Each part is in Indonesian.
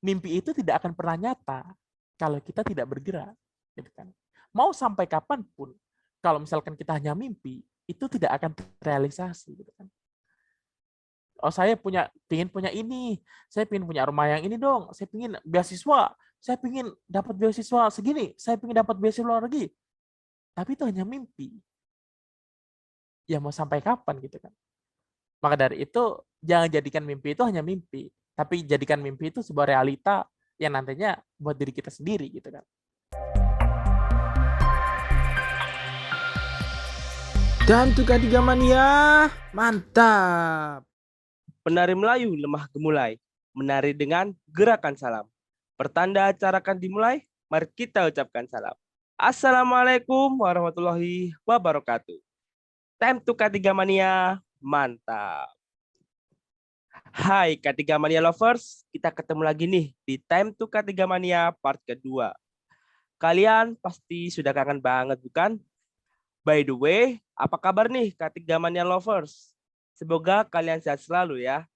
mimpi itu tidak akan pernah nyata kalau kita tidak bergerak, gitu kan. Mau sampai kapanpun, kalau misalkan kita hanya mimpi, itu tidak akan terrealisasi, gitu kan. Oh, saya pingin punya ini, saya pingin punya rumah yang ini dong, saya pingin beasiswa, saya pingin dapat beasiswa segini, saya pingin dapat beasiswa luar negeri. Tapi itu hanya mimpi. Ya mau sampai kapan gitu kan. Maka dari itu, jangan jadikan mimpi itu hanya mimpi, tapi jadikan mimpi itu sebuah realita yang nantinya buat diri kita sendiri gitu kan. Dan tukar tiga mania, mantap. Penari Melayu lemah gemulai, menari dengan gerakan salam. Pertanda acara akan dimulai, mari kita ucapkan salam. Assalamualaikum warahmatullahi wabarakatuh. Time to K3 Mania, mantap. Hai K3 Mania lovers, kita ketemu lagi nih di Time to K3 Mania part kedua. Kalian pasti sudah kangen banget bukan? By the way, apa kabar nih K3 Mania lovers? Semoga kalian sehat selalu ya.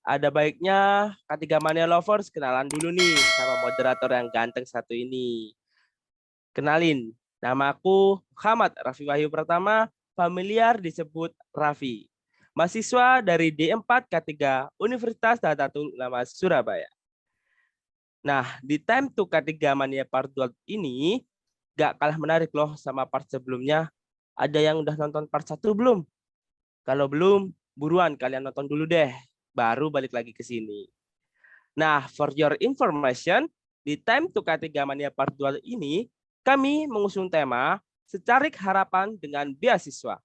Ada baiknya K3 Mania lovers kenalan dulu nih sama moderator yang ganteng satu ini. Kenalin, nama aku Muhammad Raffi Wahyu Pratama, familiar disebut Raffi. Mahasiswa dari D4 K3 Universitas Nahdlatul Ulama Surabaya. Nah, di Time to K3 Mania Part 2 ini gak kalah menarik loh sama part sebelumnya. Ada yang udah nonton part 1 belum? Kalau belum, buruan kalian nonton dulu deh, baru balik lagi ke sini. Nah, for your information, di Time to K3 Mania Part 2 ini, kami mengusung tema Secarik Harapan dengan Beasiswa,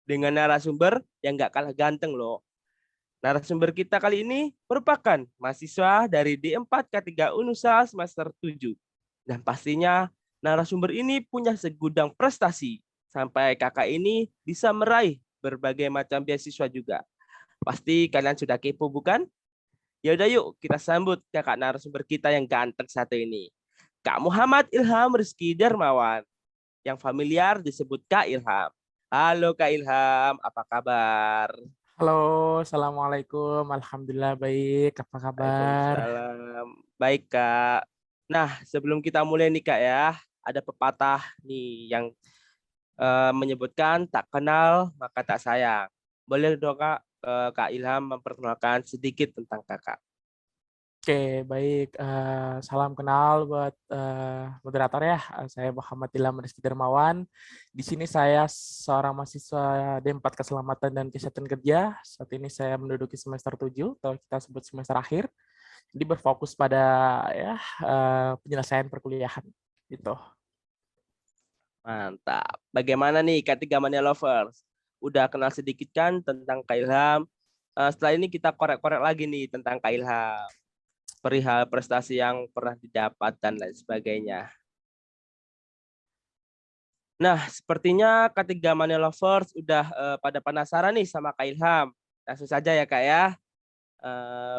dengan narasumber yang gak kalah ganteng loh. Narasumber kita kali ini merupakan mahasiswa dari D4 K3 Unusa semester 7. Dan pastinya narasumber ini punya segudang prestasi, sampai kakak ini bisa meraih berbagai macam beasiswa juga. Pasti kalian sudah kepo bukan? Ya udah yuk kita sambut kakak narasumber kita yang ganteng satu ini. Kak Muhammad Ilham Rizky Darmawan, yang familiar disebut Kak Ilham. Halo Kak Ilham, apa kabar? Halo, Assalamualaikum. Alhamdulillah baik. Apa kabar? Waalaikumsalam. Baik Kak. Nah sebelum kita mulai nih Kak ya, ada pepatah nih yang menyebutkan tak kenal maka tak sayang. Boleh dong Kak, Kak Ilham memperkenalkan sedikit tentang Kakak. Oke, baik. Salam kenal buat moderator ya. Saya Muhammad Ilham Rizky Darmawan. Di sini saya seorang mahasiswa D4 Keselamatan dan Kesehatan Kerja. Saat ini saya menduduki semester 7, atau kita sebut semester akhir. Jadi berfokus pada ya penyelesaian perkuliahan gitu. Mantap. Bagaimana nih K3 Mania Lovers? Udah kenal sedikit kan tentang Kak Ilham? Setelah ini kita korek-korek lagi nih tentang Kak Ilham. Perihal prestasi yang pernah didapat dan lain sebagainya. Nah, sepertinya K3 Mania Lovers udah pada penasaran nih sama Kak Ilham. Langsung saja ya Kak ya.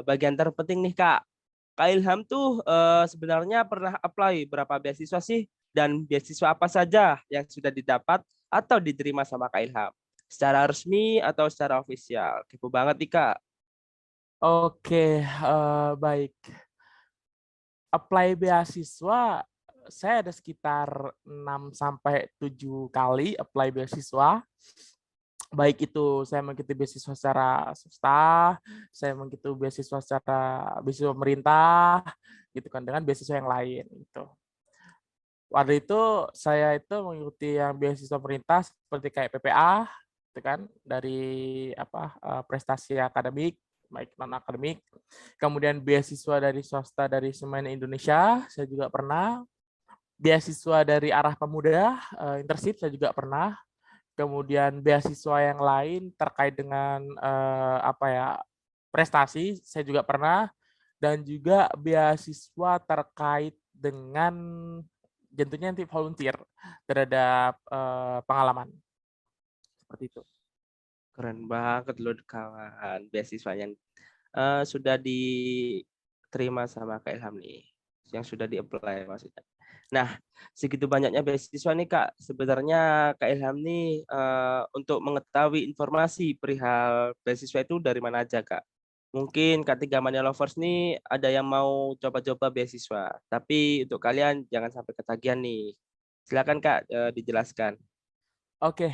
Bagian terpenting nih Kak. Kak Ilham tuh sebenarnya pernah apply berapa beasiswa sih? Dan beasiswa apa saja yang sudah didapat atau diterima sama Kak Ilham? Secara resmi atau secara ofisial? Kepo banget nih Kak. Oke, baik. Apply beasiswa, saya ada sekitar 6 sampai 7 kali apply beasiswa. Baik itu saya mengikuti beasiswa secara swasta, saya mengikuti beasiswa secara beasiswa pemerintah, gitu kan, dengan beasiswa yang lain gitu. Waktu itu saya itu mengikuti yang beasiswa pemerintah seperti kayak PPA, gitu kan, dari prestasi akademik, baik non akademik. Kemudian beasiswa dari swasta dari Semen Indonesia, saya juga pernah. Beasiswa dari Arah Pemuda, internship saya juga pernah. Kemudian beasiswa yang lain terkait dengan prestasi saya juga pernah, dan juga beasiswa terkait dengan tentunya nanti volunteer terhadap pengalaman seperti itu. Keren banget loh kawan. Beasiswa yang sudah diterima sama Kak Ilham nih. Yang sudah di-apply maksudnya. Nah, segitu banyaknya beasiswa nih Kak. Sebenarnya Kak Ilham nih untuk mengetahui informasi perihal beasiswa itu dari mana aja Kak? Mungkin K3 Mania Lovers nih ada yang mau coba-coba beasiswa. Tapi untuk kalian jangan sampai ketagihan nih. Silakan Kak, dijelaskan. Oke,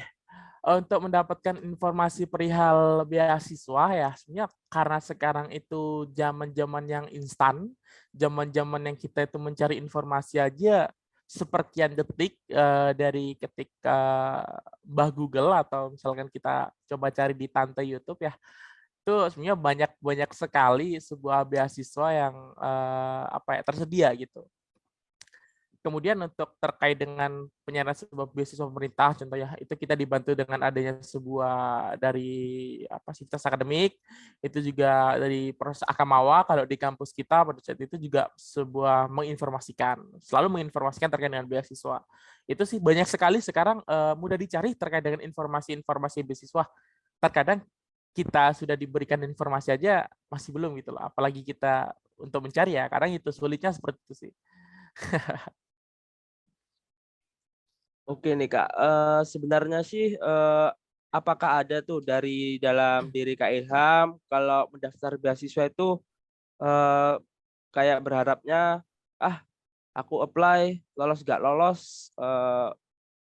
untuk mendapatkan informasi perihal beasiswa ya, sebenarnya karena sekarang itu zaman-zaman yang instan, zaman-zaman yang kita itu mencari informasi aja seperkian detik dari ketik Mbah Google atau misalkan kita coba cari di tante YouTube ya, itu sebenarnya banyak banyak sekali sebuah beasiswa yang tersedia gitu. Kemudian untuk terkait dengan penyerahan sebuah beasiswa pemerintah, contohnya itu kita dibantu dengan adanya sebuah dari sivitas akademik, itu juga dari proses Akamawa. Kalau di kampus kita pada saat itu juga sebuah selalu menginformasikan terkait dengan beasiswa. Itu sih banyak sekali sekarang mudah dicari terkait dengan informasi-informasi beasiswa. Terkadang kita sudah diberikan informasi aja masih belum gitu loh, apalagi kita untuk mencari ya. Kadang itu sulitnya seperti itu sih. Oke nih Kak, sebenarnya sih apakah ada tuh dari dalam diri Kak Ilham kalau mendaftar beasiswa itu eh, kayak berharapnya, ah aku apply, lolos gak lolos,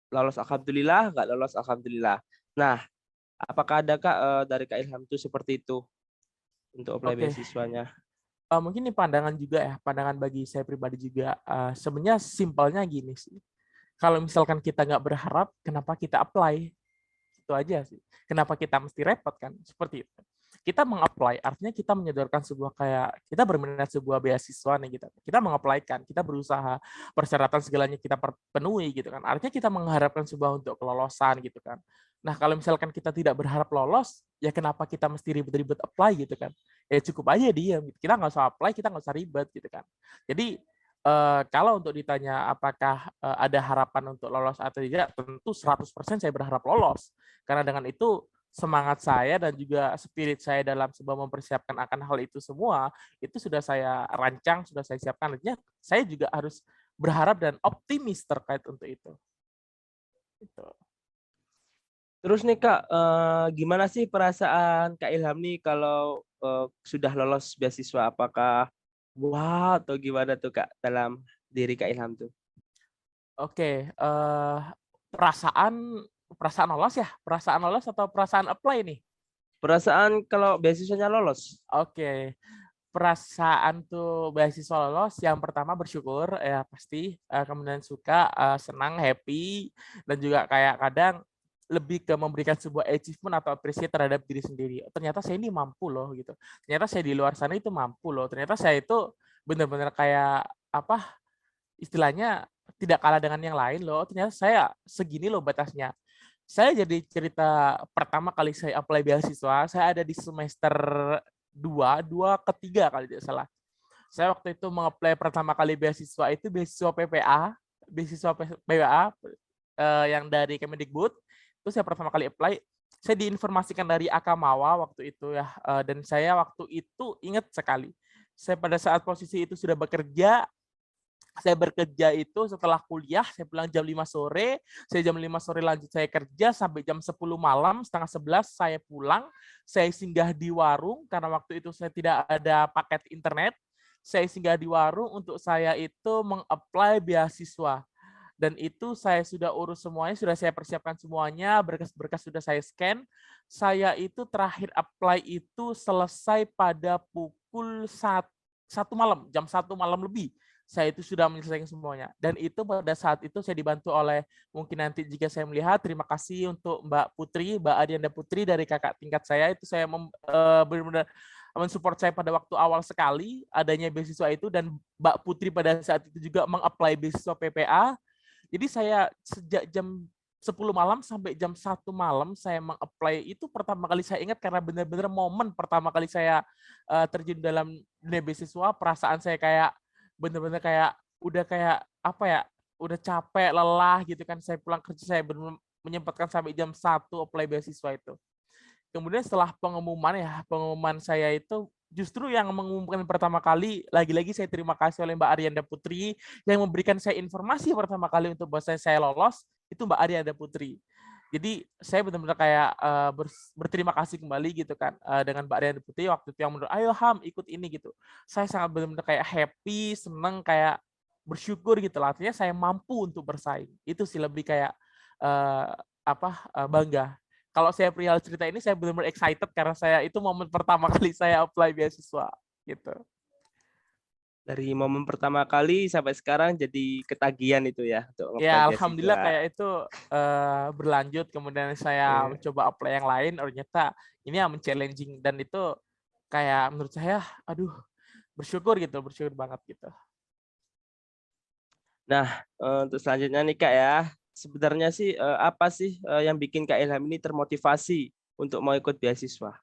lolos alhamdulillah, gak lolos alhamdulillah. Nah, apakah ada Kak dari Kak Ilham itu seperti itu untuk apply Oke, beasiswanya? mungkin ini pandangan juga ya, pandangan bagi saya pribadi juga. Sebenarnya simpelnya gini sih. Kalau misalkan kita nggak berharap, kenapa kita apply? Itu aja sih. Kenapa kita mesti repot kan? Seperti itu. Kita meng-apply, artinya kita menyodorkan sebuah kayak, kita berminat sebuah beasiswa nih gitu. Kita meng-apply-kan, kita berusaha, persyaratan segalanya kita penuhi gitu kan. Artinya kita mengharapkan sebuah untuk kelolosan gitu kan. Nah, kalau misalkan kita tidak berharap lolos, ya kenapa kita mesti ribet-ribet apply gitu kan? Ya cukup aja diam. Kita nggak usah apply, kita nggak usah ribet gitu kan. Jadi kalau untuk ditanya apakah ada harapan untuk lolos atau tidak, tentu 100% saya berharap lolos. Karena dengan itu semangat saya dan juga spirit saya dalam sebuah mempersiapkan akan hal itu semua, itu sudah saya rancang, sudah saya siapkan. Artinya saya juga harus berharap dan optimis terkait untuk itu. Gitu. Terus nih Kak, gimana sih perasaan Kak Ilham nih kalau sudah lolos beasiswa? Apakah wah atau gimana tuh Kak dalam diri Kak Ilham tuh? Oke, perasaan perasaan lolos ya? Perasaan lolos atau perasaan apply nih? Perasaan kalau beasiswanya lolos? Oke. Perasaan tuh beasiswa lolos, yang pertama bersyukur ya pasti, kemudian suka, senang, happy, dan juga kayak kadang lebih ke memberikan sebuah achievement atau appreciate terhadap diri sendiri. Oh, ternyata saya ini mampu loh gitu. Ternyata saya di luar sana itu mampu loh. Ternyata saya itu benar-benar kayak istilahnya tidak kalah dengan yang lain loh. Ternyata saya segini loh batasnya. Saya jadi cerita pertama kali saya apply beasiswa, saya ada di semester 2 ketiga kali tidak salah. Saya waktu itu mengapply pertama kali beasiswa itu beasiswa PPA, yang dari Kemendikbud. Itu saya pertama kali apply. Saya diinformasikan dari Akamawa waktu itu ya, dan saya waktu itu ingat sekali. Saya pada saat posisi itu sudah bekerja. Saya bekerja itu setelah kuliah, saya pulang jam 5 sore, saya jam 5 sore lanjut saya kerja sampai jam 10 malam, setengah 11 saya pulang, saya singgah di warung karena waktu itu saya tidak ada paket internet. Saya singgah di warung untuk saya itu meng-apply beasiswa. Dan itu saya sudah urus semuanya, sudah saya persiapkan semuanya, berkas-berkas sudah saya scan. Saya itu terakhir apply itu selesai pada pukul 1 malam, jam 1 malam lebih. Saya itu sudah menyelesaikan semuanya. Dan itu pada saat itu saya dibantu oleh, mungkin nanti jika saya melihat, terima kasih untuk Mbak Putri, Mbak Adianda Putri dari kakak tingkat saya, itu saya benar-benar mensupport saya pada waktu awal sekali adanya beasiswa itu, dan Mbak Putri pada saat itu juga meng-apply beasiswa PPA. Jadi saya sejak jam 10 malam sampai jam 1 malam saya meng-apply itu pertama kali saya ingat karena benar-benar momen pertama kali saya terjun dalam dunia beasiswa, perasaan saya kayak benar-benar kayak udah kayak udah capek, lelah gitu kan. Saya pulang kerja saya benar menyempatkan sampai jam 1 apply beasiswa itu. Kemudian setelah pengumuman saya itu justru yang mengumumkan pertama kali, lagi-lagi saya terima kasih oleh Mbak Arianda Putri yang memberikan saya informasi pertama kali untuk bahwa saya lolos, itu Mbak Arianda Putri. Jadi saya benar-benar kayak berterima kasih kembali gitu kan dengan Mbak Rian Putri waktu itu yang menurut, ayo Ham ikut ini gitu. Saya sangat benar-benar kayak happy, seneng, kayak bersyukur gitu lah. Artinya saya mampu untuk bersaing. Itu sih lebih kayak bangga. Kalau saya perihal cerita ini saya benar-benar excited karena saya itu momen pertama kali saya apply beasiswa gitu. Dari momen pertama kali sampai sekarang jadi ketagihan itu ya untuk apply Ya, alhamdulillah beasiswa. kayak itu berlanjut. Kemudian saya Iya. mencoba apply yang lain. Ternyata ini yang challenging dan itu kayak menurut saya, aduh, bersyukur banget gitu. Nah, untuk selanjutnya nih Kak ya, sebenarnya sih apa sih yang bikin Kak Ilham ini termotivasi untuk mau ikut beasiswa?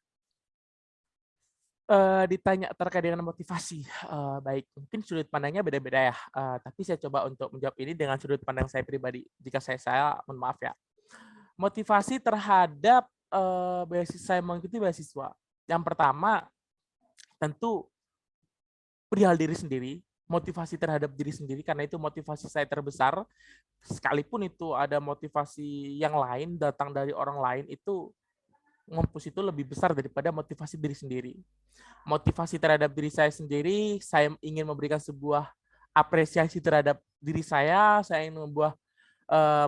Ditanya terkait dengan motivasi, baik mungkin sudut pandangnya beda-beda ya. Tapi saya coba untuk menjawab ini dengan sudut pandang saya pribadi. Jika saya salah, mohon maaf ya. Motivasi terhadap saya mengikuti beasiswa. Yang pertama, tentu perihal diri sendiri, motivasi terhadap diri sendiri karena itu motivasi saya terbesar. Sekalipun itu ada motivasi yang lain datang dari orang lain, itu ngompus itu lebih besar daripada motivasi diri sendiri. Motivasi terhadap diri saya sendiri, saya ingin memberikan sebuah apresiasi terhadap diri saya ingin membuat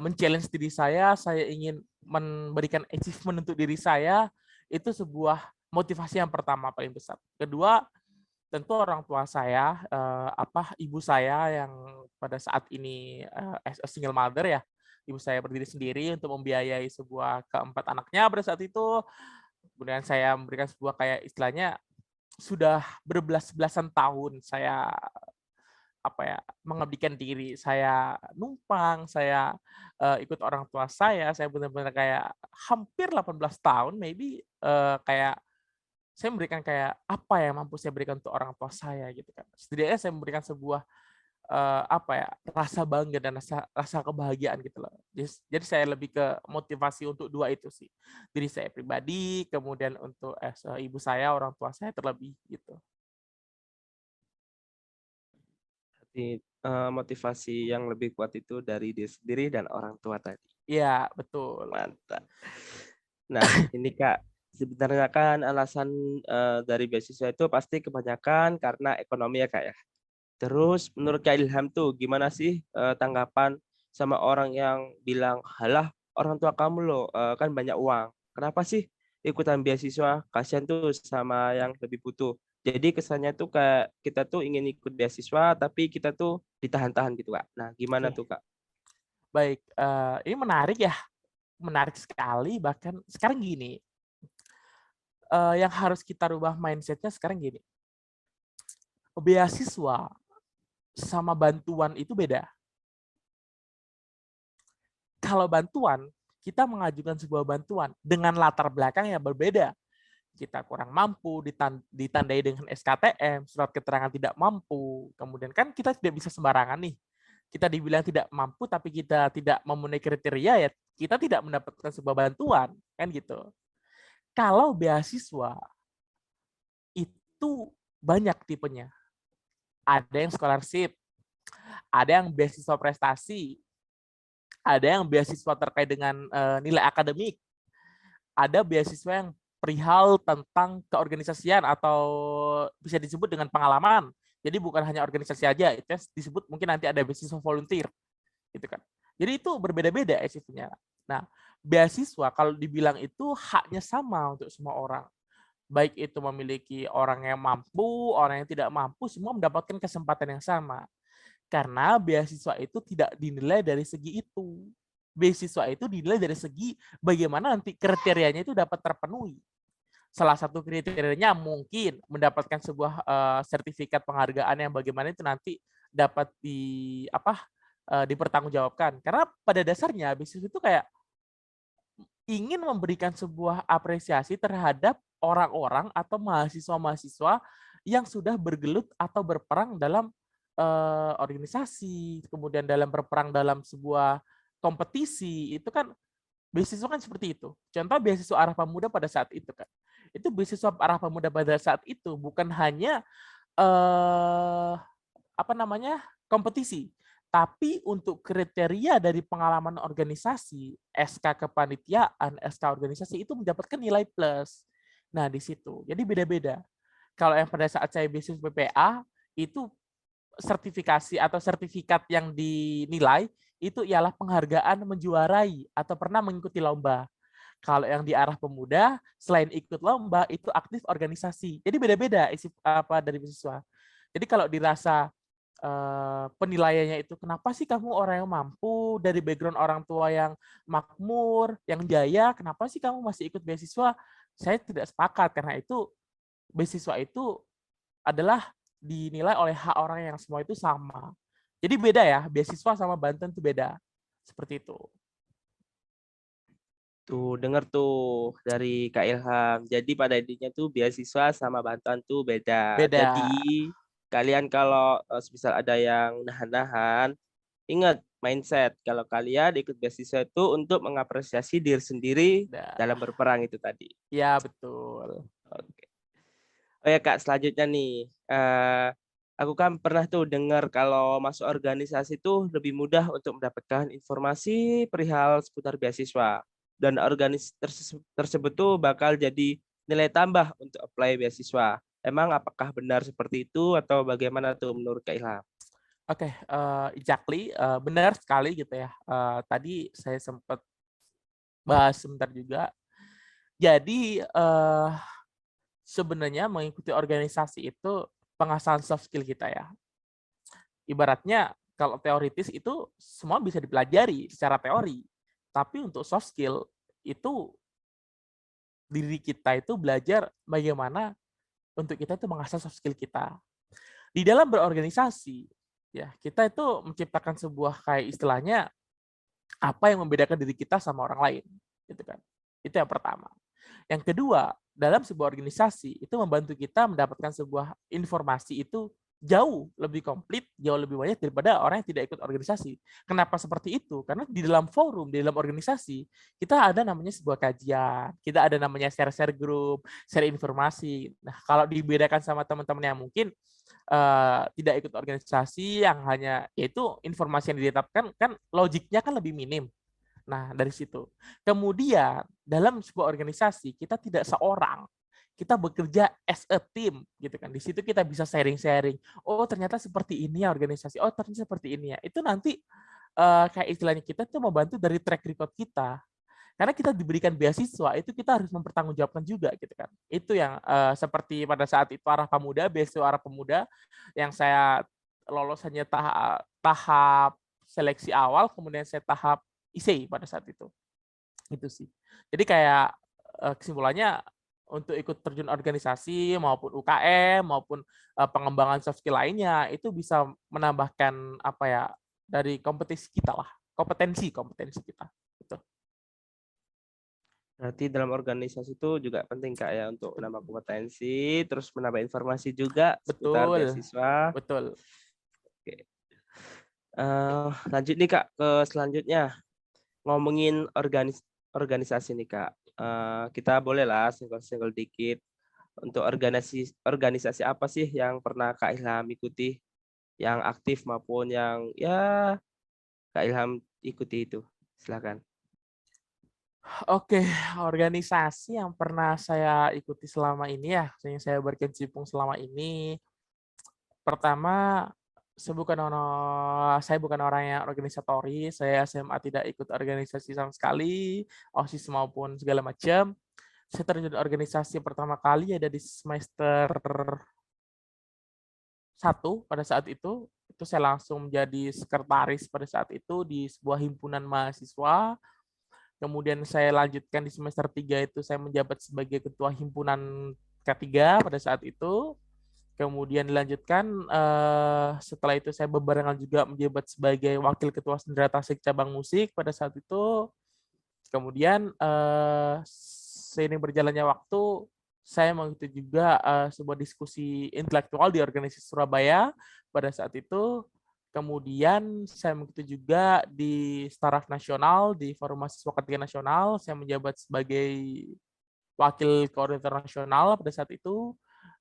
men-challenge diri saya ingin memberikan achievement untuk diri saya, itu sebuah motivasi yang pertama paling besar. Kedua, tentu orang tua saya, ibu saya yang pada saat ini as a single mother ya, ibu saya berdiri sendiri untuk membiayai sebuah keempat anaknya pada saat itu. Kemudian saya memberikan sebuah kayak istilahnya sudah berbelas-belasan tahun saya mengabdikan diri, saya numpang, saya ikut orang tua saya benar-benar kayak hampir 18 tahun maybe kayak saya memberikan kayak apa yang mampu saya berikan untuk orang tua saya gitu kan. Setidaknya saya memberikan sebuah rasa bangga dan rasa kebahagiaan gitu loh. Jadi saya lebih ke motivasi untuk dua itu sih. Diri saya pribadi, kemudian untuk ibu saya, orang tua saya terlebih gitu. Berarti motivasi yang lebih kuat itu dari diri sendiri dan orang tua tadi. Iya, betul. Mantap. Nah, ini Kak, sebenarnya kan alasan dari beasiswa itu pasti kebanyakan karena ekonomi ya Kak ya. Terus menurut Kak Ilham tuh gimana sih tanggapan sama orang yang bilang, halah orang tua kamu loh kan banyak uang. Kenapa sih ikutan beasiswa? Kasihan tuh sama yang lebih butuh. Jadi kesannya tuh kayak kita tuh ingin ikut beasiswa tapi kita tuh ditahan-tahan gitu Kak. Nah gimana Oke, tuh Kak? baik. Ini menarik ya, menarik sekali. Bahkan sekarang gini, yang harus kita rubah mindsetnya sekarang gini. Beasiswa sama bantuan itu beda. Kalau bantuan, kita mengajukan sebuah bantuan dengan latar belakang yang berbeda. Kita kurang mampu, ditandai dengan SKTM, surat keterangan tidak mampu. Kemudian kan kita tidak bisa sembarangan nih. Kita dibilang tidak mampu, tapi kita tidak memenuhi kriteria, ya kita tidak mendapatkan sebuah bantuan. Kan gitu. Kalau beasiswa, itu banyak tipenya. Ada yang scholarship, ada yang beasiswa prestasi, ada yang beasiswa terkait dengan nilai akademik, ada beasiswa yang perihal tentang keorganisasian atau bisa disebut dengan pengalaman. Jadi bukan hanya organisasi aja, itu disebut mungkin nanti ada beasiswa volunteer, gitu kan. Jadi itu berbeda-beda SIV-nya. Nah, beasiswa kalau dibilang itu haknya sama untuk semua orang. Baik itu memiliki orang yang mampu, orang yang tidak mampu, semua mendapatkan kesempatan yang sama. Karena beasiswa itu tidak dinilai dari segi itu. Beasiswa itu dinilai dari segi bagaimana nanti kriterianya itu dapat terpenuhi. Salah satu kriterianya mungkin mendapatkan sebuah sertifikat penghargaan yang bagaimana itu nanti dapat dipertanggungjawabkan. Karena pada dasarnya beasiswa itu kayak ingin memberikan sebuah apresiasi terhadap orang-orang atau mahasiswa-mahasiswa yang sudah bergelut atau berperang dalam organisasi, kemudian dalam berperang dalam sebuah kompetisi, itu kan beasiswa kan seperti itu. Contoh beasiswa Arah Pemuda pada saat itu kan. Itu beasiswa Arah Pemuda pada saat itu bukan hanya kompetisi, Tapi untuk kriteria dari pengalaman organisasi, SK kepanitiaan, SK organisasi itu mendapatkan nilai plus. Nah, di situ. Jadi beda-beda. Kalau yang pada saat saya beasiswa PPA, itu sertifikasi atau sertifikat yang dinilai itu ialah penghargaan menjuarai atau pernah mengikuti lomba. Kalau yang di arah pemuda, selain ikut lomba, itu aktif organisasi. Jadi beda-beda isi apa dari beasiswa. Jadi kalau dirasa penilaiannya itu kenapa sih kamu orang yang mampu dari background orang tua yang makmur, yang jaya, kenapa sih kamu masih ikut beasiswa? Saya tidak sepakat karena itu beasiswa itu adalah dinilai oleh hak orang yang semua itu sama. Jadi beda ya, beasiswa sama bantuan itu beda. Seperti itu. Tuh, dengar tuh dari Kak Ilham. Jadi pada intinya tuh beasiswa sama bantuan tuh beda. Beda. Jadi kalian kalau misal ada yang nahan-nahan, ingat mindset kalau kalian ikut beasiswa itu untuk mengapresiasi diri sendiri dalam Beda. berperang itu tadi. Ya, betul. Oke. Oh ya Kak, selanjutnya nih. Aku kan pernah tuh dengar kalau masuk organisasi tuh lebih mudah untuk mendapatkan informasi perihal seputar beasiswa. Dan tersebut tuh bakal jadi nilai tambah untuk apply beasiswa. Emang apakah benar seperti itu atau bagaimana tuh menurut Kak Ilham? Oke, exactly, benar sekali gitu ya. Tadi saya sempat bahas sebentar juga. Jadi sebenarnya mengikuti organisasi itu pengasahan soft skill kita ya. Ibaratnya kalau teoritis itu semua bisa dipelajari secara teori. Tapi untuk soft skill itu diri kita itu belajar bagaimana untuk kita itu mengasah soft skill kita. Di dalam berorganisasi, ya kita itu menciptakan sebuah kayak istilahnya apa yang membedakan diri kita sama orang lain, gitu kan. Itu yang pertama. Yang kedua, dalam sebuah organisasi itu membantu kita mendapatkan sebuah informasi itu jauh lebih komplit, jauh lebih banyak daripada orang yang tidak ikut organisasi. Kenapa seperti itu? Karena di dalam forum, di dalam organisasi, kita ada namanya sebuah kajian, kita ada namanya share-share grup, share informasi. Nah, kalau dibedakan sama teman-teman yang mungkin tidak ikut organisasi, yang hanya yaitu informasi yang ditetapkan, kan logiknya kan lebih minim. Nah, dari situ. Kemudian, dalam sebuah organisasi, kita tidak seorang. Kita bekerja as a team, gitu kan. Di situ kita bisa sharing-sharing. Oh, ternyata seperti ini ya organisasi. Oh, ternyata seperti ini ya. Itu nanti kayak istilahnya kita tuh membantu dari track record kita. Karena kita diberikan beasiswa, itu kita harus mempertanggungjawabkan juga, gitu kan. Itu yang seperti pada saat itu arah pemuda, beasiswa arah pemuda, yang saya lolos hanya tahap seleksi awal, kemudian saya tahap IC pada saat itu. Itu sih. Jadi kayak kesimpulannya untuk ikut terjun organisasi maupun UKM maupun pengembangan soft skill lainnya itu bisa menambahkan apa ya dari kompetensi kita lah, kompetensi kita. Gitu. Berarti dalam organisasi itu juga penting Kak ya untuk menambah kompetensi, terus menambah informasi juga seputar Betul, beasiswa. betul. Oke. Lanjut nih Kak ke selanjutnya. Ngomongin organisasi nih Kak. Kita boleh lah single-single dikit. Untuk organisasi apa sih yang pernah Kak Ilham ikuti? Yang aktif maupun yang ya Kak Ilham ikuti itu. Silakan. Oke, organisasi yang pernah saya ikuti selama ini ya, yang saya berkecimpung selama ini, pertama saya bukan orang yang organisatoris, saya SMA tidak ikut organisasi sama sekali, OSIS maupun segala macam. Saya terjun organisasi pertama kali ada di semester 1 pada saat itu saya langsung menjadi sekretaris pada saat itu di sebuah himpunan mahasiswa. Kemudian saya lanjutkan di semester 3 itu saya menjabat sebagai ketua himpunan K3 pada saat itu. Kemudian dilanjutkan setelah itu saya bebarengan juga menjabat sebagai wakil ketua Sendera Tasik cabang musik pada saat itu. Kemudian seiring berjalannya waktu saya mengikuti juga sebuah diskusi intelektual di organisasi Surabaya pada saat itu. Kemudian saya mengikuti juga di Staraf Nasional, di Forum Mahasiswa Ketiga Nasional. Saya menjabat sebagai wakil koordinator nasional pada saat itu.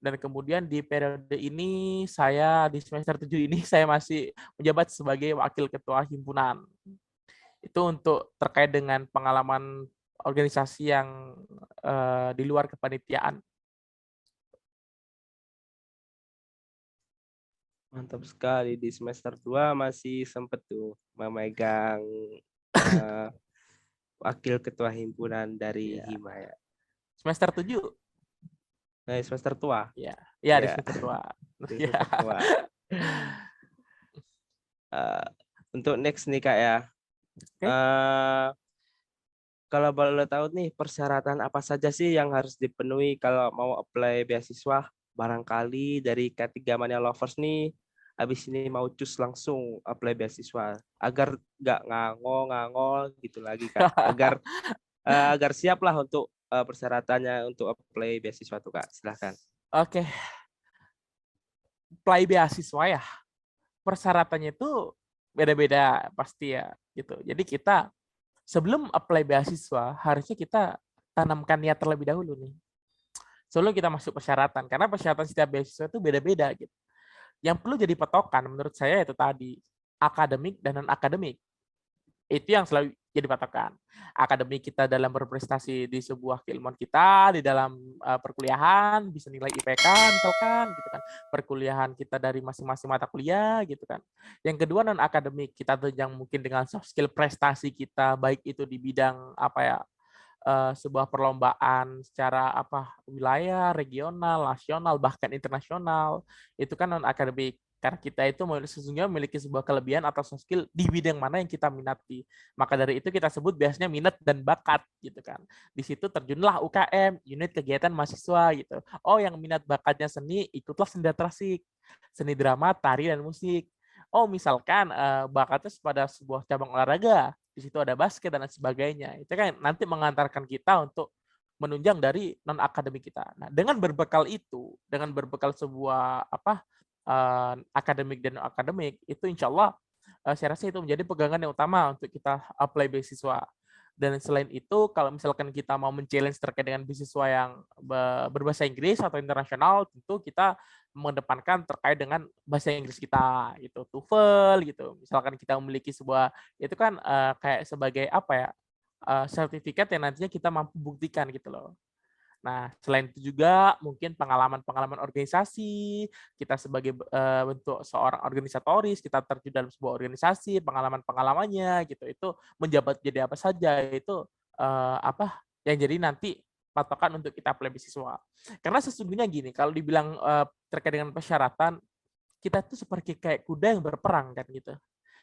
Dan kemudian di periode ini saya di semester 7 ini saya masih menjabat sebagai wakil ketua himpunan. Itu untuk terkait dengan pengalaman organisasi yang di luar kepanitiaan. Mantap sekali, di semester 2 masih sempat tuh memegang eh, wakil ketua himpunan dari Ya. Hima ya. Semester 7? Nah, semester tua. Ya, ya di Ya, semester 2. di Ya. semester tua. Eh, untuk next nih Kak ya. Oke. Eh, kalau boleh tahu nih persyaratan apa saja sih yang harus dipenuhi kalau mau apply beasiswa? Barangkali dari K3 Mania Lovers nih habis ini mau cus langsung apply beasiswa agar nggak ngangol gitu lagi Kak. Agar siap lah untuk persyaratannya untuk apply beasiswa tuh Kak. Silahkan. Oke, apply beasiswa ya. Persyaratannya itu beda-beda pasti ya gitu. Jadi kita sebelum apply beasiswa harusnya kita tanamkan niat terlebih dahulu nih. Sebelum kita masuk persyaratan, karena persyaratan setiap beasiswa itu beda-beda gitu. Yang perlu jadi patokan menurut saya itu tadi akademik dan non akademik. Itu yang selalu jadi patokan. Akademik kita dalam berprestasi di sebuah keilmuan kita, di dalam perkuliahan, bisa nilai IPK misalkan, gitu kan. Perkuliahan kita dari masing-masing mata kuliah, gitu kan. Yang kedua non akademik kita tunjang mungkin dengan soft skill prestasi kita, baik itu di bidang apa ya, sebuah perlombaan secara apa wilayah, regional, nasional, bahkan internasional, itu kan non akademik. Karena kita itu sesungguhnya memiliki sebuah kelebihan atau soft skill di bidang mana yang kita minati. Maka dari itu kita sebut biasanya minat dan bakat gitu kan. Di situ terjunlah UKM, unit kegiatan mahasiswa gitu. Oh, yang minat bakatnya seni, ikutlah seni teatrasik, seni drama, tari dan musik. Oh, misalkan bakatnya pada sebuah cabang olahraga, di situ ada basket dan lain sebagainya. Itu kan nanti mengantarkan kita untuk menunjang dari non akademik kita. Nah, dengan berbekal itu, dengan berbekal sebuah apa akademik dan non akademik, itu insya Allah saya rasa itu menjadi pegangan yang utama untuk kita apply beasiswa. Dan selain itu, kalau misalkan kita mau men-challenge terkait dengan beasiswa yang berbahasa Inggris atau internasional, tentu kita mengedepankan terkait dengan bahasa Inggris kita, gitu, TOEFL, gitu. Misalkan kita memiliki sebuah, itu kan kayak sebagai apa ya, sertifikat yang nantinya kita mampu buktikan gitu loh. Nah, selain itu juga mungkin pengalaman-pengalaman organisasi, kita sebagai bentuk seorang organisatoris, kita terjun dalam sebuah organisasi, pengalaman-pengalamannya gitu, itu menjabat jadi apa saja, itu apa yang jadi nanti patokan untuk kita apply beasiswa. Karena sesungguhnya gini, kalau dibilang terkait dengan persyaratan, kita itu seperti kayak kuda yang berperang kan gitu.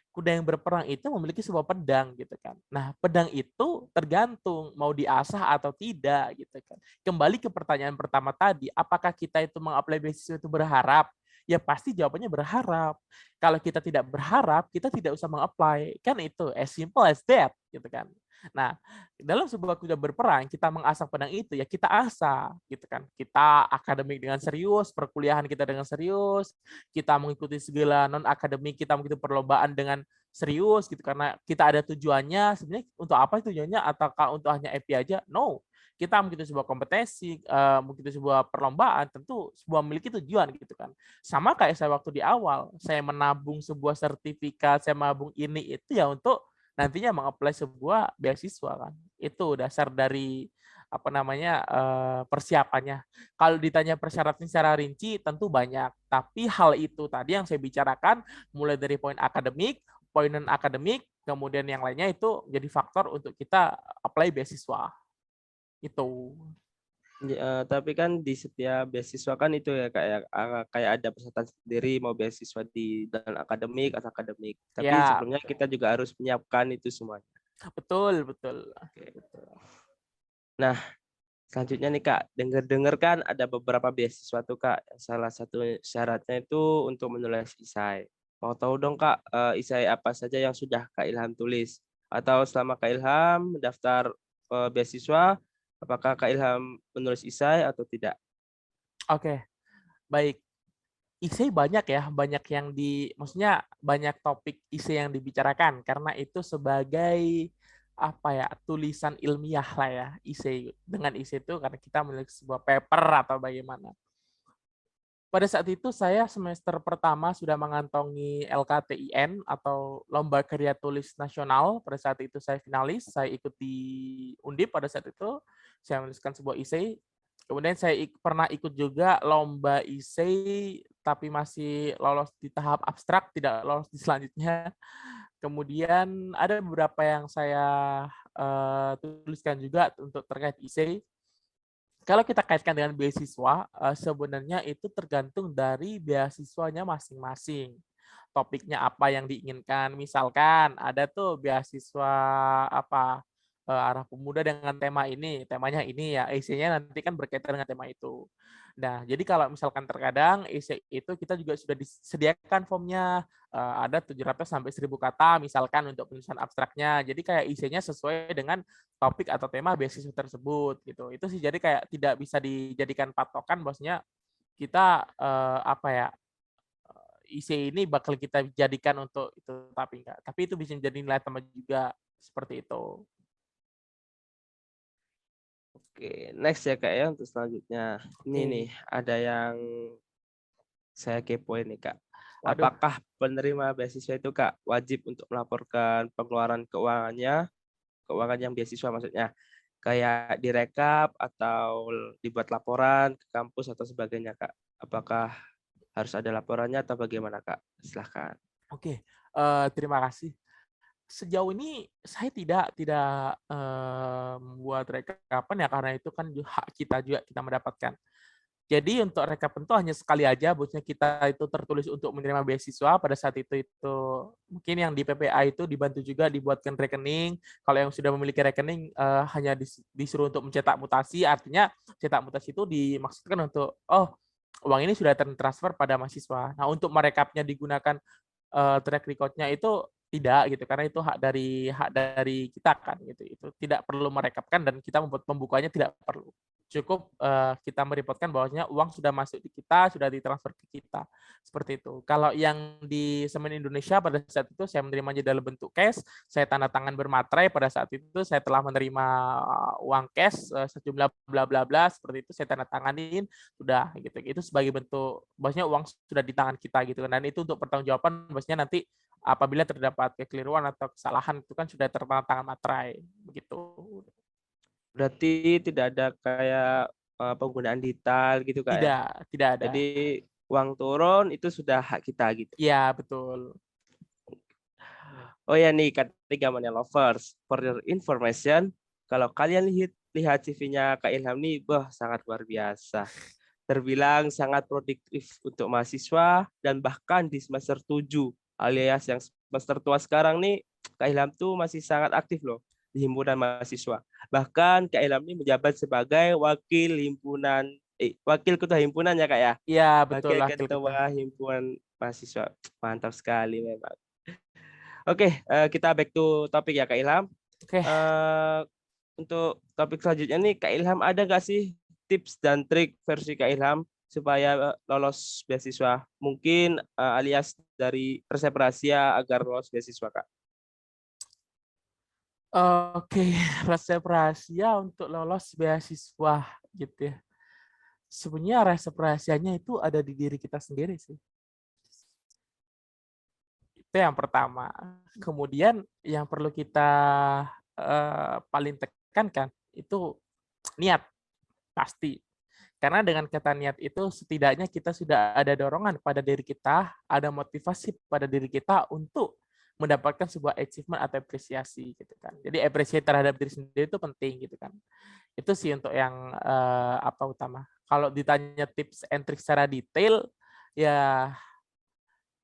Kuda yang berperang itu memiliki sebuah pedang gitu kan. Nah, pedang itu tergantung mau diasah atau tidak gitu kan. Kembali ke pertanyaan pertama tadi, apakah kita itu mengapply beasiswa itu berharap? Ya pasti jawabannya berharap. Kalau kita tidak berharap, kita tidak usah mengapply. Kan itu as simple as that gitu kan. Nah, dalam sebuah kuda berperang, kita mengasah pedang itu ya kita asah gitu kan. Kita akademik dengan serius, perkuliahan kita dengan serius, kita mengikuti segala non akademik, kita mengikuti perlombaan dengan serius gitu karena kita ada tujuannya. Sebenarnya untuk apa tujuannya, ataukah untuk hanya happy aja? No, kita mengikuti sebuah kompetisi, mengikuti sebuah perlombaan, tentu sebuah memiliki tujuan gitu kan. Sama kayak saya waktu di awal, saya menabung sebuah sertifikat, saya menabung ini itu ya untuk nantinya mengapply sebuah beasiswa kan. Itu dasar dari apa namanya persiapannya. Kalau ditanya persyaratan secara rinci tentu banyak, tapi hal itu tadi yang saya bicarakan mulai dari poin akademik, poin non akademik, kemudian yang lainnya itu jadi faktor untuk kita apply beasiswa. Itu. Tapi kan di setiap beasiswa kan itu ya kayak ada persyaratan sendiri mau beasiswa di dan akademik atau akademik. Tapi Ya, sebelumnya kita juga harus menyiapkan itu semuanya. betul, betul. Oke. Nah, selanjutnya nih Kak, dengar-dengar kan ada beberapa beasiswa tuh Kak. Salah satu syaratnya itu untuk menulis esai. Mau tahu dong Kak, esai apa saja yang sudah Kak Ilham tulis? Atau selama Kak Ilham mendaftar beasiswa, apakah Kak Ilham menulis esai atau tidak? Oke, baik. Isi banyak ya, banyak yang maksudnya banyak topik isi yang dibicarakan karena itu sebagai apa ya, tulisan ilmiah lah ya, isi. Dengan isi itu karena kita memiliki sebuah paper atau bagaimana. pada saat itu saya semester pertama sudah mengantongi LKTIN atau Lomba Karya Tulis Nasional. Pada saat itu saya finalis, saya ikut di Undip pada saat itu. Saya menuliskan sebuah esai. Kemudian saya pernah ikut juga lomba esai, tapi masih lolos di tahap abstrak, tidak lolos di selanjutnya. Kemudian ada beberapa yang saya tuliskan juga untuk terkait esai. Kalau kita kaitkan dengan beasiswa, sebenarnya itu tergantung dari beasiswanya masing-masing. Topiknya apa yang diinginkan. Misalkan ada tuh beasiswa apa arah pemuda dengan tema ini, temanya ini ya, isinya nanti kan berkaitan dengan tema itu. Nah, jadi kalau misalkan terkadang isi itu kita juga sudah disediakan formnya, ada 700 sampai 1000 kata misalkan untuk penulisan abstraknya. Jadi kayak isinya sesuai dengan topik atau tema beasiswa tersebut gitu. Itu sih jadi kayak tidak bisa dijadikan patokan bosnya kita apa ya isi ini bakal kita jadikan untuk itu tapi enggak. Tapi itu bisa jadi nilai tambah juga seperti itu. Oke, next ya Kak ya untuk selanjutnya. Ini Oke. nih ada yang saya kepoin nih Kak. Waduh, Apakah penerima beasiswa itu Kak wajib untuk melaporkan pengeluaran keuangan yang beasiswa maksudnya, kayak direkap atau dibuat laporan ke kampus atau sebagainya Kak? Apakah harus ada laporannya atau bagaimana Kak? Silahkan. oke. Terima kasih. Sejauh ini saya tidak membuat rekapan ya karena itu kan hak kita juga kita mendapatkan. Jadi untuk rekapan itu hanya sekali aja, bosnya kita itu tertulis untuk menerima beasiswa pada saat itu mungkin yang di PPA itu dibantu juga dibuatkan rekening. Kalau yang sudah memiliki rekening hanya disuruh untuk mencetak mutasi, artinya cetak mutasi itu dimaksudkan untuk uang ini sudah tertransfer pada mahasiswa. Nah untuk merekapnya digunakan track record-nya itu tidak gitu karena itu hak dari kita kan gitu. Itu tidak perlu merekapkan dan kita membuat pembukanya tidak perlu. Cukup kita merepotkan bahwasanya uang sudah masuk di kita, sudah ditransfer ke kita. Seperti itu. Kalau yang di Semen Indonesia pada saat itu saya menerimanya dalam bentuk cash, saya tanda tangan bermaterai pada saat itu saya telah menerima uang cash sejumlah bla bla bla seperti itu saya tanda tanganin sudah gitu. Itu sebagai bentuk bahwasanya uang sudah di tangan kita gitu dan itu untuk pertanggungjawaban bahwasanya nanti apabila terdapat kekeliruan atau kesalahan itu kan sudah tertanda tangan materai begitu. Berarti tidak ada kayak penggunaan detail gitu Kak ya? Tidak ada. Jadi uang turun itu sudah hak kita gitu. Iya, betul. Oh ya nih ketiga Mania Lovers, for your information, kalau kalian lihat CV-nya Kak Ilham nih, sangat luar biasa. Terbilang sangat produktif untuk mahasiswa dan bahkan di semester 7 alias yang semester tua sekarang nih, Kak Ilham tuh masih sangat aktif loh di himpunan mahasiswa. Bahkan Kak Ilham ini menjabat sebagai wakil ketua himpunan ya Kak ya. Iya, betul Wakil wakil kita. ketua himpunan mahasiswa. Mantap sekali memang. Oke, kita back to topik ya Kak Ilham. Oke. Untuk topik selanjutnya nih, Kak Ilham ada nggak sih tips dan trik versi Kak Ilham supaya lolos beasiswa? Mungkin alias dari resep rahasia agar lolos beasiswa Kak. Oke, resep rahasia untuk lolos beasiswa gitu ya. Sebenarnya resep rahasianya itu ada di diri kita sendiri sih. Itu yang pertama. Kemudian yang perlu kita paling tekankan itu niat pasti. Karena dengan kata niat itu setidaknya kita sudah ada dorongan pada diri kita, ada motivasi pada diri kita untuk mendapatkan sebuah achievement atau apresiasi gitu kan. Jadi apresiasi terhadap diri sendiri itu penting gitu kan. Itu sih untuk yang apa utama. Kalau ditanya tips and trick secara detail ya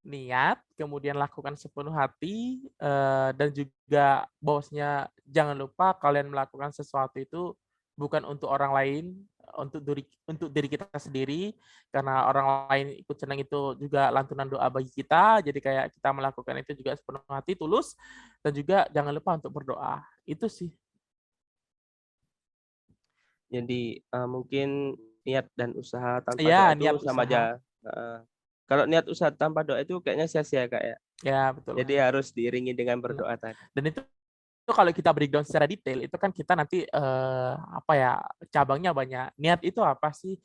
niat, kemudian lakukan sepenuh hati dan juga bosnya jangan lupa kalian melakukan sesuatu itu bukan untuk orang lain, untuk diri kita sendiri karena orang lain ikut senang itu juga lantunan doa bagi kita. Jadi kayak kita melakukan itu juga sepenuh hati, tulus dan juga jangan lupa untuk berdoa. Itu sih. Jadi mungkin niat dan usaha tanpa doa Iya, itu niat sama usaha. aja. Kalau niat usaha tanpa doa itu kayaknya sia-sia Kak ya. Ya, betul. Jadi harus diiringi dengan Betul. berdoa tadi. Dan itu kalau kita breakdown secara detail itu kan kita nanti apa ya cabangnya banyak. Niat itu apa sih?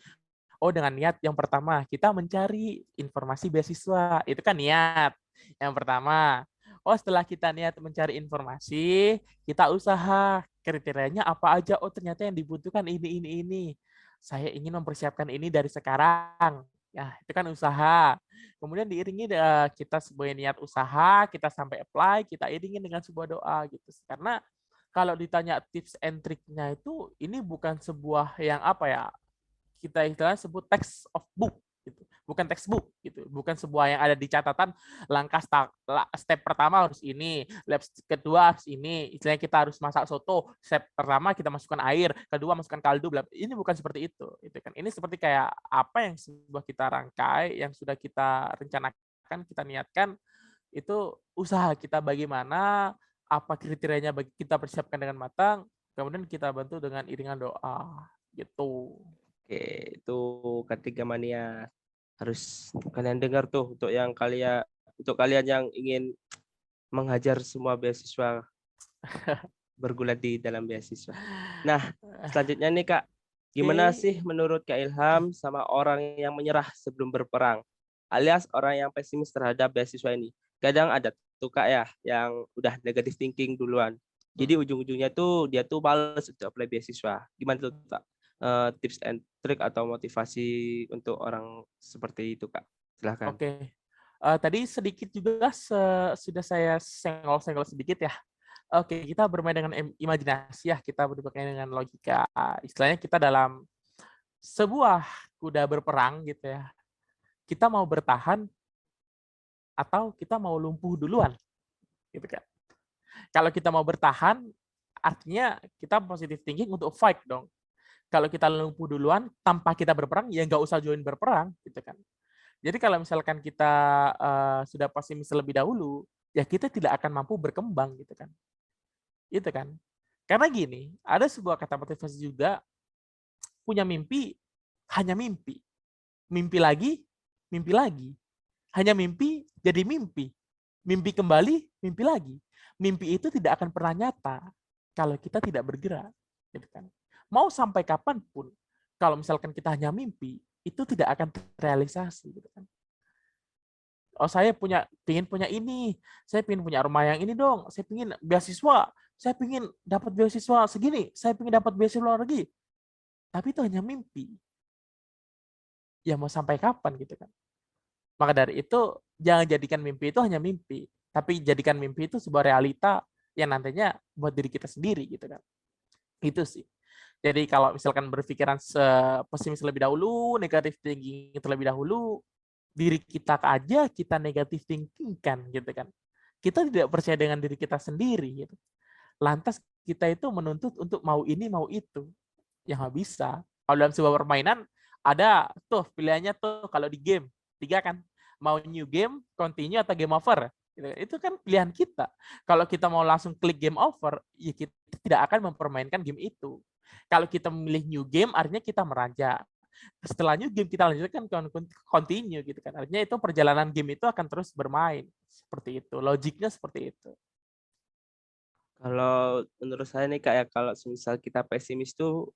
Oh, dengan niat yang pertama, kita mencari informasi beasiswa. Itu kan niat yang pertama. Oh, setelah kita niat mencari informasi, kita usaha. Kriterianya apa aja? Oh, ternyata yang dibutuhkan ini. Saya ingin mempersiapkan ini dari sekarang. Ya, itu kan usaha. Kemudian diiringi kita sebagai niat usaha, kita sampai apply, kita iringi dengan sebuah doa gitu. Karena kalau ditanya tips and triknya itu, ini bukan sebuah yang apa ya, kita istilahnya sebut text of book gitu. Bukan textbook gitu. Bukan sebuah yang ada di catatan langkah step pertama harus ini, step kedua harus ini. Istilahnya kita harus masak soto, step pertama kita masukkan air, kedua masukkan kaldu. Ini bukan seperti itu. Itu kan. Ini seperti kayak apa yang sudah kita rangkai, yang sudah kita rencanakan, kita niatkan, itu usaha kita bagaimana, apa kriterianya bagi kita persiapkan dengan matang, kemudian kita bantu dengan iringan doa gitu. Oke, itu K3 Mania. Harus kalian dengar tuh untuk kalian yang ingin menghajar semua beasiswa bergulat di dalam beasiswa. Nah, selanjutnya nih Kak, gimana sih menurut Kak Ilham sama orang yang menyerah sebelum berperang, alias orang yang pesimis terhadap beasiswa ini? Kadang ada tuh Kak ya, yang udah negative thinking duluan. Jadi ujung-ujungnya tuh dia tuh males untuk apply beasiswa. Gimana tuh Kak? Tips and trick atau motivasi untuk orang seperti itu Kak? Silahkan. Oke. Tadi sedikit juga sudah saya senggol-senggol sedikit ya. Oke, kita bermain dengan imajinasi ya, kita bermain dengan logika. Istilahnya kita dalam sebuah kuda berperang gitu ya. Kita mau bertahan atau kita mau lumpuh duluan, gitu kan. Kalau kita mau bertahan, artinya kita positive thinking untuk fight dong. Kalau kita lumpuh duluan tanpa kita berperang, ya nggak usah join berperang, gitu kan. Jadi kalau misalkan kita sudah pesimis terlebih dahulu, ya kita tidak akan mampu berkembang, gitu kan. Itu kan. Karena gini, ada sebuah kata motivasi juga, punya mimpi, hanya mimpi. Mimpi lagi, mimpi lagi. Hanya mimpi, jadi mimpi. Mimpi kembali, mimpi lagi. Mimpi itu tidak akan pernah nyata kalau kita tidak bergerak. Gitu kan. Mau sampai kapanpun, kalau misalkan kita hanya mimpi, itu tidak akan terrealisasi. Gitu kan. Oh, saya ingin punya ini, saya ingin punya rumah yang ini dong, saya ingin beasiswa, saya ingin dapat beasiswa segini, saya ingin dapat beasiswa luar negeri. Tapi itu hanya mimpi. Ya mau sampai kapan gitu kan. Maka dari itu, jangan jadikan mimpi itu hanya mimpi, tapi jadikan mimpi itu sebuah realita yang nantinya buat diri kita sendiri gitu kan. Itu sih. Jadi kalau misalkan berpikiran pesimis terlebih dahulu, negatif thinking terlebih dahulu, diri kita aja kita negatif thinking kan gitu kan. Kita tidak percaya dengan diri kita sendiri gitu. Lantas kita itu menuntut untuk mau ini mau itu. Ya nggak bisa. Kalau dalam sebuah permainan ada tuh pilihannya tuh kalau di game 3 kan. Mau new game, continue atau game over. Itu kan pilihan kita. Kalau kita mau langsung klik game over, ya kita tidak akan mempermainkan game itu. Kalau kita memilih new game, artinya kita meranjak. Setelah new game kita lanjutkan continue gitu kan. Artinya itu perjalanan game itu akan terus bermain. Seperti itu. Logiknya seperti itu. Kalau menurut saya nih Kak ya, kalau misal kita pesimis tuh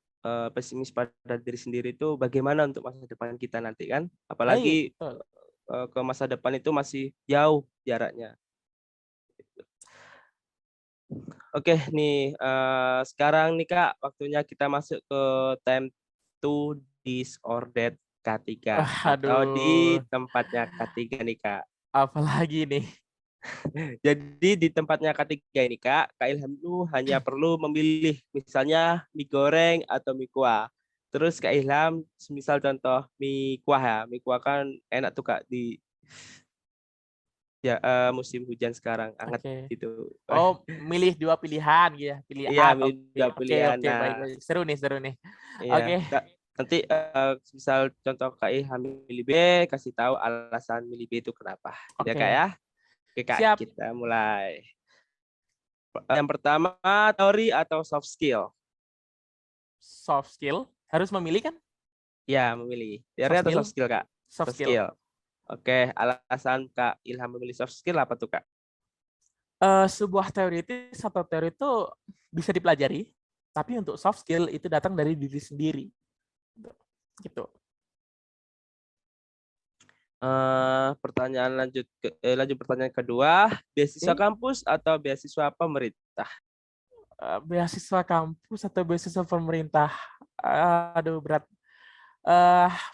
pesimis pada diri sendiri itu bagaimana untuk masa depan kita nanti kan? Apalagi ke masa depan itu masih jauh jaraknya. Oke nih, sekarang nih Kak, waktunya kita masuk ke time to disordered K3 atau di Aduh, tempatnya K3 nih Kak. apalagi nih. Jadi di tempatnya K3 ini Kak Ilham itu hanya perlu memilih misalnya mie goreng atau mie kuah. Terus Kak Ilham misal contoh mie kuah ya, mie kuah kan enak tuh Kak di musim hujan sekarang hangat Oke. gitu. Oh, milih 2 pilihan gitu ya. Pilih Iya, A atau B. milih Oke, pilihan. oke, baik, Nah, baik. Seru nih. iya. Oke. Nanti misal contoh Kak Ilham milih B, kasih tahu alasan milih B itu kenapa. Ya Kak Oke. ya. Oke Kak, Siap. kita mulai. Yang pertama, teori atau soft skill? Soft skill. Harus memilih kan? Ya, memilih. Teori Soft atau skill. soft skill, Kak? Soft Soft skill. skill. Oke, alasan Kak Ilham memilih soft skill apa tuh, Kak? Sebuah teoritis atau teori itu bisa dipelajari, tapi untuk soft skill itu datang dari diri sendiri. Gitu. Lanjut pertanyaan kedua, beasiswa Oke. kampus atau beasiswa pemerintah? Beasiswa kampus atau beasiswa pemerintah? Aduh, berat.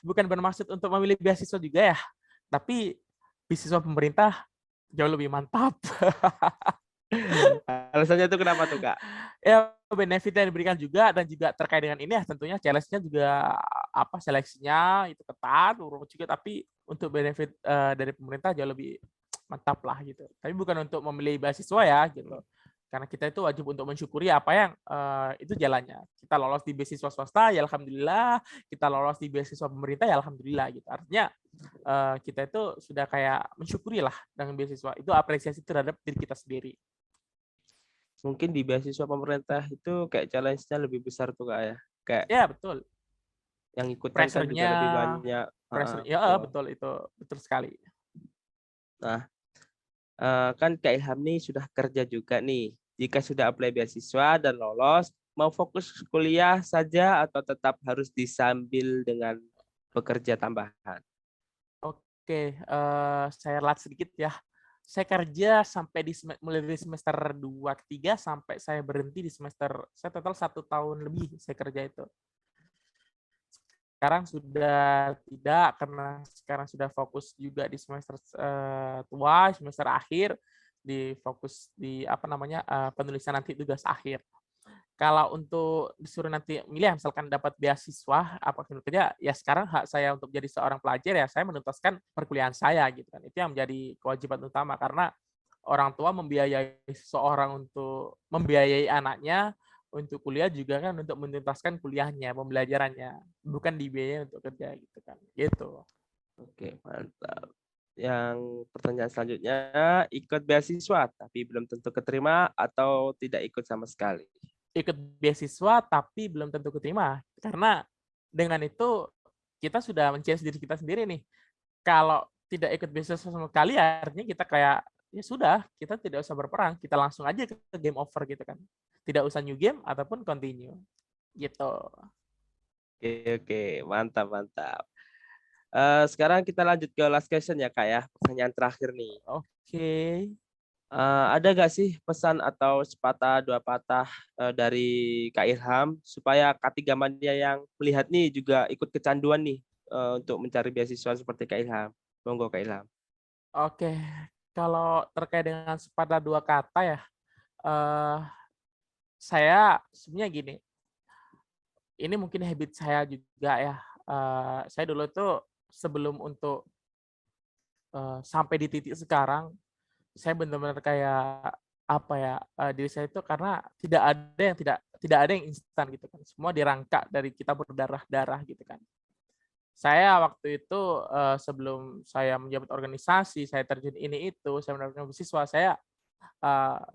Bukan bermaksud untuk memilih beasiswa juga ya, tapi beasiswa pemerintah jauh lebih mantap. Alasannya itu kenapa tuh, Kak? Ya, benefit yang diberikan juga dan juga terkait dengan ini ya tentunya challenge-nya juga seleksinya itu ketat, urut juga, tapi untuk benefit dari pemerintah jauh lebih mantap lah gitu. Tapi bukan untuk memilih beasiswa ya gitu. Karena kita itu wajib untuk mensyukuri apa yang itu jalannya. Kita lolos di beasiswa swasta ya alhamdulillah, kita lolos di beasiswa pemerintah ya alhamdulillah gitu. Artinya kita itu sudah kayak mensyukuri lah dengan beasiswa. Itu apresiasi terhadap diri kita sendiri. Mungkin di beasiswa pemerintah itu kayak challenge-nya lebih besar tuh, Kak, ya. Kayak Ya betul. yang ikutan kan juga Pressure-nya, lebih banyak. pressure, ya Betul. betul itu betul sekali. Nah, kan Kak Ilham nih sudah kerja juga nih. Jika sudah apply beasiswa dan lolos, mau fokus kuliah saja atau tetap harus disambil dengan bekerja tambahan? Oke, saya lihat sedikit ya. Saya kerja sampai mulai dari semester 2 3 sampai saya berhenti di semester, saya total 1 tahun lebih saya kerja itu. Sekarang sudah tidak, karena sekarang sudah fokus juga di semester tua, semester akhir, di fokus di penulisan nanti tugas akhir. Kalau untuk disuruh nanti milih, misalkan dapat beasiswa apa kerja, ya sekarang hak saya untuk jadi seorang pelajar ya saya menuntaskan perkuliahan saya gitu kan. Itu yang menjadi kewajiban utama karena orang tua membiayai seseorang untuk membiayai anaknya untuk kuliah juga kan untuk menuntaskan kuliahnya, pembelajarannya, bukan dibiayai untuk kerja gitu kan. Gitu. Oke, mantap. Yang pertanyaan selanjutnya, ikut beasiswa tapi belum tentu keterima atau tidak ikut sama sekali? Ikut beasiswa tapi belum tentu keterima. Karena dengan itu kita sudah men-challenge diri kita sendiri nih. Kalau tidak ikut beasiswa sama sekali artinya kita kayak ya sudah, kita tidak usah berperang, kita langsung aja ke game over gitu kan. Tidak usah new game ataupun continue. Gitu. Oke, mantap, mantap. Sekarang kita lanjut ke last question ya, Kak ya. Pertanyaan terakhir nih. Oke. Ada nggak sih pesan atau sepatah dua patah dari Kak Ilham supaya K3 Mania yang melihat nih juga ikut kecanduan nih untuk mencari beasiswa seperti Kak Ilham? Monggo Kak Ilham. Oke. Kalau terkait dengan sepatah dua kata ya, eh saya sebenarnya gini, ini mungkin habit saya juga ya. Saya dulu tuh sebelum untuk sampai di titik sekarang, saya benar-benar kayak apa ya, diri saya itu karena tidak ada yang instan gitu kan. Semua dirangka dari kita berdarah-darah gitu kan. Saya waktu itu sebelum saya menjabat organisasi, saya terjun ini itu, saya mendapatkan beasiswa, saya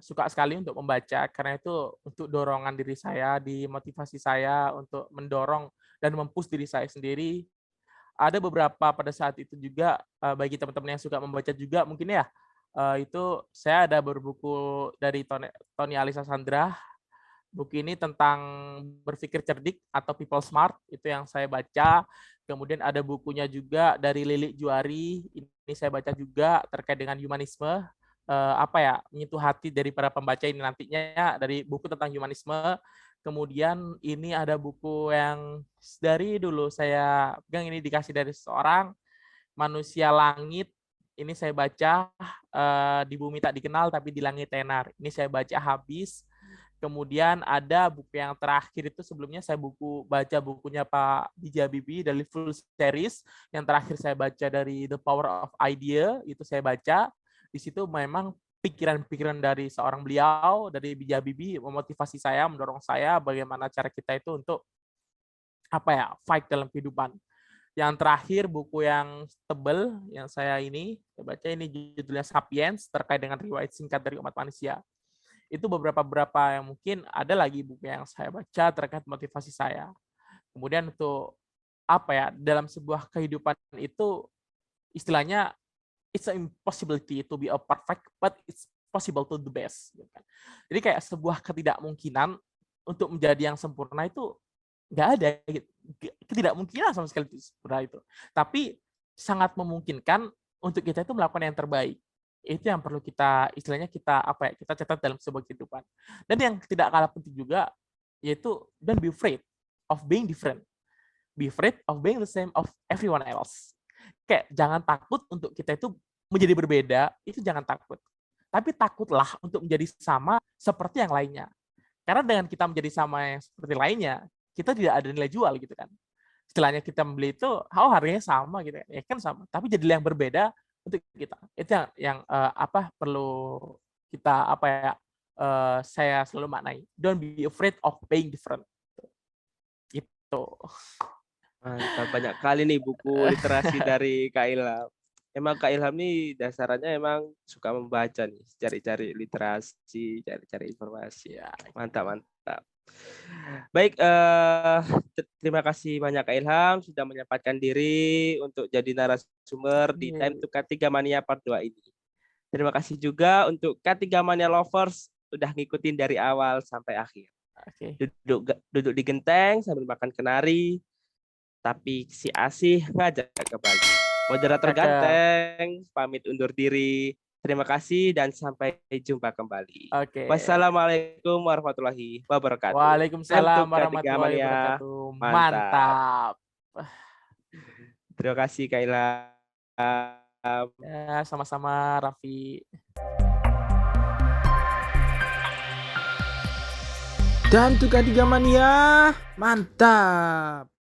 suka sekali untuk membaca karena itu untuk dorongan diri saya, di motivasi saya untuk mendorong dan mempush diri saya sendiri. Ada beberapa pada saat itu juga bagi teman-teman yang suka membaca juga mungkin ya, itu saya ada berbuku dari Tony Alisa Sandra. Buku ini tentang berpikir cerdik atau people smart, itu yang saya baca. Kemudian ada bukunya juga dari Lili Juari, ini saya baca juga terkait dengan humanisme, menyentuh hati dari para pembaca ini nantinya dari buku tentang humanisme. Kemudian ini ada buku yang dari dulu saya pegang, ini dikasih dari seseorang, Manusia Langit. Ini saya baca, di bumi tak dikenal tapi di langit tenar. Ini saya baca habis. Kemudian ada buku yang terakhir itu sebelumnya saya baca bukunya Pak B.J. Habibie dari full series. Yang terakhir saya baca dari The Power of Idea, itu saya baca. Di situ memang pikiran-pikiran dari seorang beliau, dari B.J. Habibie, memotivasi saya, mendorong saya bagaimana cara kita itu untuk fight dalam kehidupan. Yang terakhir buku yang tebal yang saya baca ini judulnya Sapiens, terkait dengan riwayat singkat dari umat manusia. Itu beberapa yang mungkin ada lagi buku yang saya baca terkait motivasi saya. Kemudian untuk dalam sebuah kehidupan itu istilahnya it's an impossibility to be a perfect, but it's possible to the best. Jadi kayak sebuah ketidakmungkinan untuk menjadi yang sempurna itu nggak ada, ketidakmungkinan sama sekali itu sempurna itu. Tapi sangat memungkinkan untuk kita itu melakukan yang terbaik. Itu yang perlu kita istilahnya kita kita catat dalam sebuah kehidupan. Dan yang tidak kalah penting juga yaitu don't be afraid of being different. Be afraid of being the same of everyone else. Kayak jangan takut untuk kita itu menjadi berbeda, itu jangan takut. Tapi takutlah untuk menjadi sama seperti yang lainnya. Karena dengan kita menjadi sama yang seperti lainnya, kita tidak ada nilai jual gitu kan. Istilahnya kita membeli itu, harganya sama gitu kan. Ya kan sama, tapi jadi yang berbeda untuk kita. Itu yang perlu kita saya selalu maknai. Don't be afraid of being different. Gitu. Mantap, banyak kali nih buku literasi dari Kak Ilham. Emang Kak Ilham nih dasarnya emang suka membaca nih, cari-cari literasi, cari-cari informasi. Ya, Mantap, mantap. Baik, terima kasih banyak Kak Ilham sudah menyempatkan diri untuk jadi narasumber di Time to K3 Mania Part 2 ini. Terima kasih juga untuk K3 Mania Lovers udah ngikutin dari awal sampai akhir. Oke. Duduk di genteng sambil makan kenari, tapi si Asih ngajak ke Bali. Moderator ganteng, pamit undur diri. Terima kasih dan sampai jumpa kembali. Oke. Wassalamualaikum warahmatullahi wabarakatuh. Waalaikumsalam warahmatullahi wabarakatuh. Mantap. Terima kasih Kak Ilham. Ya, sama-sama Raffi. Dan K3 Mania, mantap.